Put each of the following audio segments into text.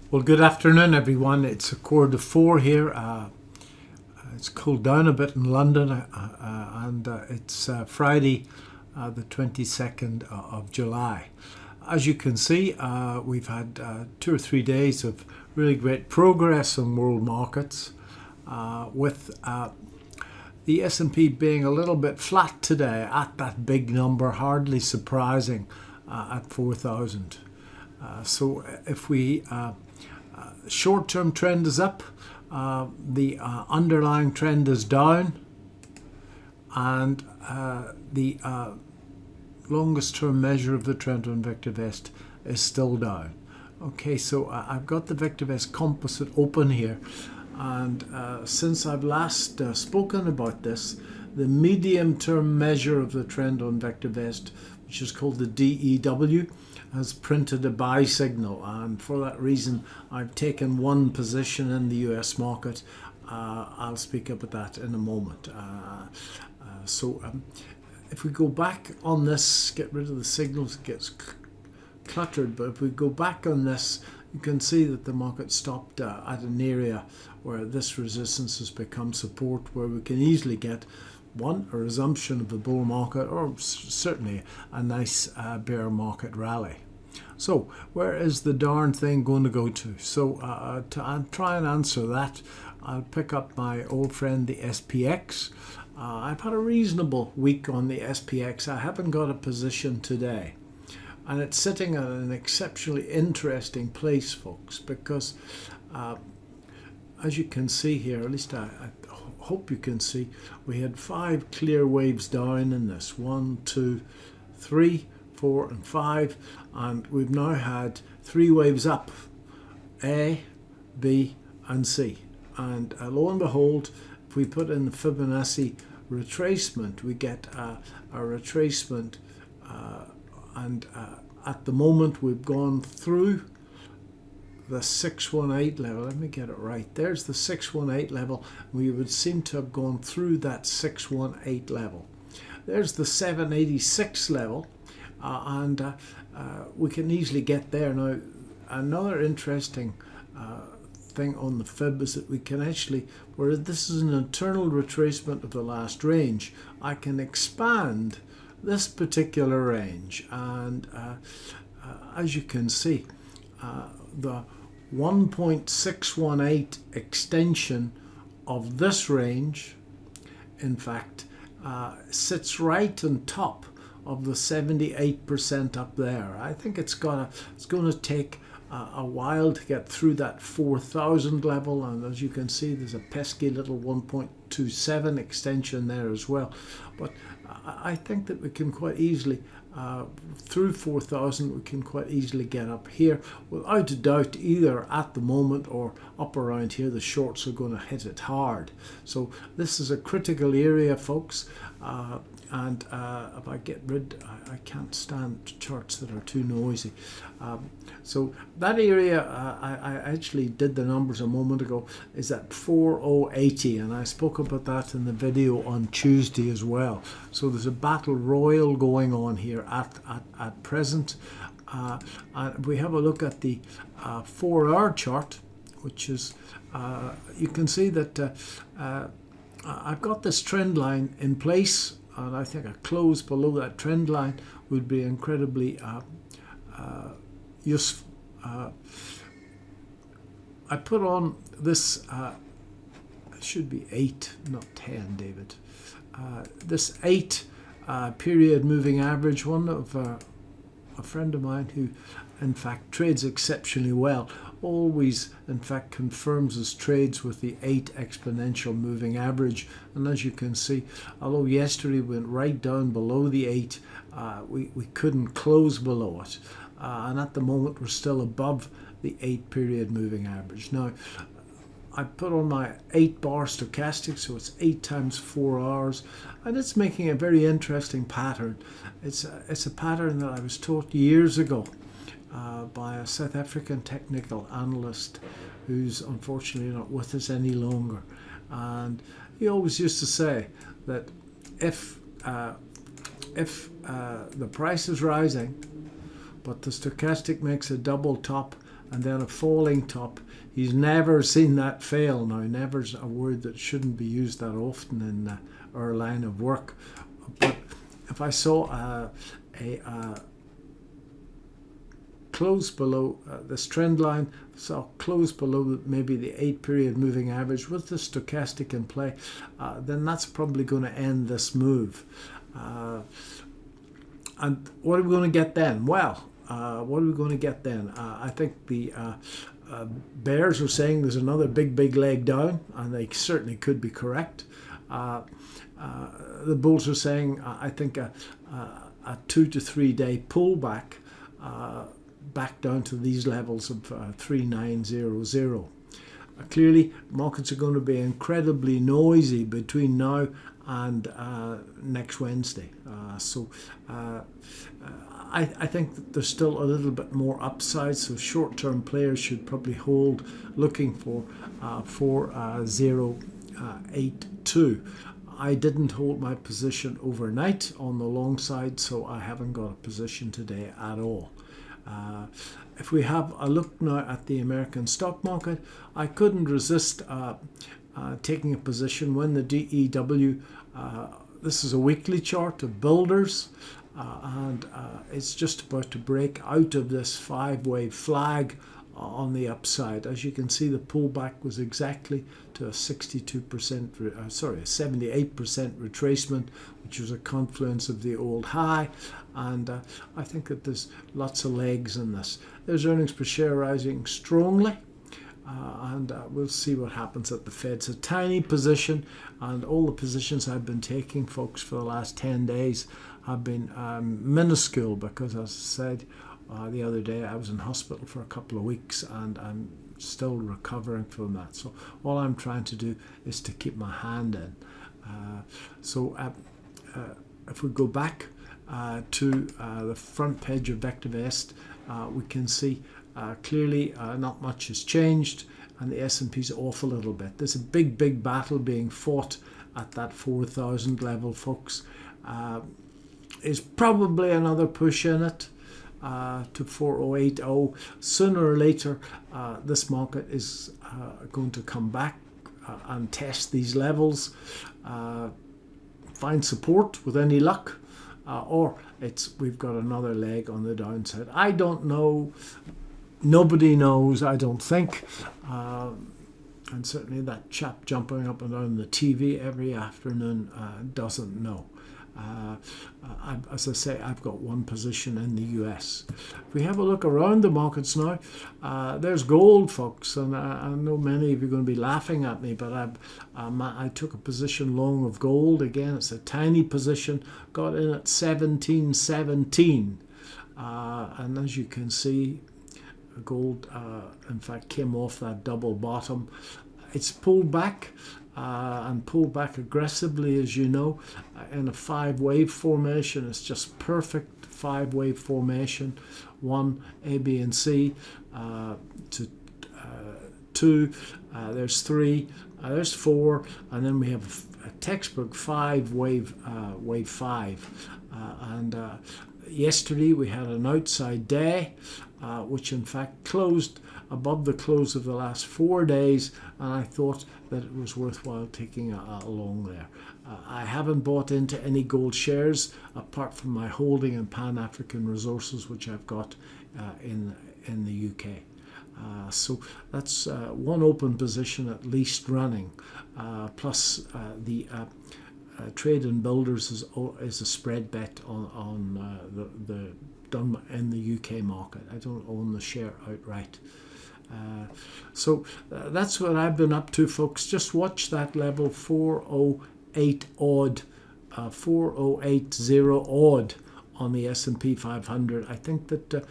Well, good afternoon, everyone. It's 3:45 here. It's cooled down a bit in London, and it's Friday, the 22nd of July. As you can see, we've had 2 or 3 days of really great progress in world markets, with the S&P being a little bit flat today at that big number, hardly surprising, at 4,000. So if we short-term trend is up, the underlying trend is down, and the longest-term measure of the trend on VectorVest is still down. Okay, so I've got the VectorVest composite open here, and since I've last spoken about this, the medium-term measure of the trend on VectorVest, which is called the DEW, has printed a buy signal, and for that reason I've taken one position in the US market. I'll speak about that in a moment. If we go back on this, get rid of the signals, it gets cluttered, but if we go back on this, you can see that the market stopped at an area where this resistance has become support, where we can easily get a resumption of the bull market, or certainly a nice bear market rally. So where is the darn thing going to go to? So to try and answer that, I'll pick up my old friend the SPX. I've had a reasonable week on the SPX. I haven't got a position today, and it's sitting at an exceptionally interesting place, folks, because as you can see here, at least I hope you can see, we had 5 clear waves down in this. 1, 2, 3, 4 and 5, and we've now had 3 waves up, A, B and C, and lo and behold, if we put in the Fibonacci retracement, we get a retracement, and at the moment we've gone through the 618 level. Let me get it right. There's the 618 level. We would seem to have gone through that 618 level. There's the 786 level, and we can easily get there. Now, another interesting thing on the fib is that we can actually, where this is an internal retracement of the last range, I can expand this particular range, and as you can see, the 1.618 extension of this range, in fact, sits right on top of the 78% up there. I think it's going to take a while to get through that 4,000 level, and as you can see, there's a pesky little 1.27 extension there as well. But I think that we can quite easily, through 4,000, we can quite easily get up here without a doubt. Either at the moment or up around here, the shorts are going to hit it hard. So this is a critical area, folks, and if I get rid, I can't stand charts that are too noisy. So that area, I actually did the numbers a moment ago, is at 4080, and I spoke about that in the video on Tuesday as well. So there's a battle royal going on here at present. And we have a look at the 4-hour chart, which is, you can see that I've got this trend line in place, and I think a close below that trend line would be incredibly useful. I put on this, it should be 8, not 10, David. This 8 period moving average, one of a friend of mine who in fact trades exceptionally well, always in fact confirms his trades with the 8 exponential moving average. And as you can see, although yesterday we went right down below the 8, we couldn't close below it, and at the moment we're still above the 8 period moving average. Now I put on my 8-bar stochastic, so it's 8 times 4 hours, and it's making a very interesting pattern. It's a pattern that I was taught years ago by a South African technical analyst who's unfortunately not with us any longer. And he always used to say that if the price is rising, but the stochastic makes a double top and then a falling top. He's never seen that fail. Now, never's a word that shouldn't be used that often in our line of work. But if I saw a close below this trend line, so close below maybe the 8-period moving average with the stochastic in play, then that's probably going to end this move. And what are we going to get then? Well, what are we going to get then? I think the bears are saying there's another big leg down, and they certainly could be correct. The bulls are saying, I think, a 2 to 3 day pullback back down to these levels of 3900. Clearly, markets are going to be incredibly noisy between now and next Wednesday. I think that there's still a little bit more upside, so short-term players should probably hold, looking for 4082. I didn't hold my position overnight on the long side, so I haven't got a position today at all. If we have a look now at the American stock market, I couldn't resist taking a position when the DEW, this is a weekly chart of builders, and it's just about to break out of this 5-wave flag on the upside. As you can see, the pullback was exactly to a 78% retracement, which was a confluence of the old high, and I think that there's lots of legs in this. There's earnings per share rising strongly, and we'll see what happens at the Fed. It's a tiny position, and all the positions I've been taking, folks, for the last 10 days have been minuscule because, as I said the other day, I was in hospital for a couple of weeks and I'm still recovering from that. So all I'm trying to do is to keep my hand in. If we go back to the front page of VectorVest, we can see clearly not much has changed, and the S&P's off a little bit. There's a big battle being fought at that 4,000 level, folks. Is probably another push in it to 4080. Sooner or later, this market is going to come back and test these levels, find support with any luck, or we've got another leg on the downside. I don't know. Nobody knows, I don't think. And certainly that chap jumping up and down the TV every afternoon doesn't know. As I say, I've got one position in the US. If we have a look around the markets now, there's gold, folks, and I know many of you are going to be laughing at me, but I took a position long of gold. Again, it's a tiny position, got in at 1717, and as you can see, gold in fact came off that double bottom. It's pulled back and pulled back aggressively, as you know, in a 5-wave formation. It's just perfect 5-wave formation. 1, A, B, and C, to 2, there's 3, there's 4, and then we have a textbook 5-wave, wave 5. Yesterday we had an outside day, which in fact closed above the close of the last 4 days, and I thought that it was worthwhile taking a long there. I haven't bought into any gold shares apart from my holding in Pan-African Resources, which I've got in the UK. So that's one open position at least running, plus the trade in builders is a spread bet on the done in the UK market. I don't own the share outright. So that's what I've been up to, folks. Just watch that level 408 odd, 4080 odd on the SP 500. I think that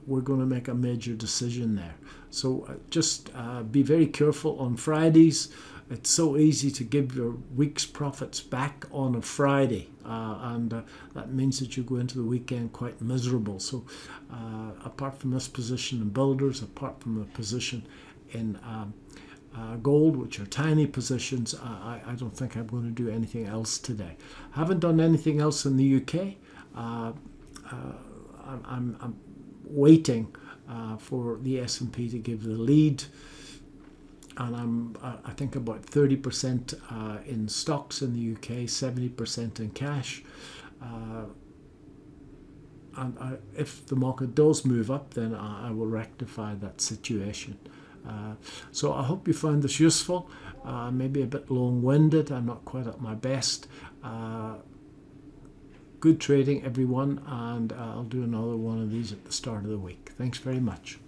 we're going to make a major decision there. So just be very careful on Fridays. It's so easy to give your week's profits back on a Friday, and that means that you go into the weekend quite miserable. So apart from this position in builders, apart from the position in gold, which are tiny positions, I don't think I'm going to do anything else today. I haven't done anything else in the UK. I'm waiting for the S&P to give the lead. And I think about 30% in stocks in the UK, 70% in cash. And if the market does move up, then I will rectify that situation. So I hope you found this useful, maybe a bit long-winded. I'm not quite at my best. Good trading, everyone, and I'll do another one of these at the start of the week. Thanks very much.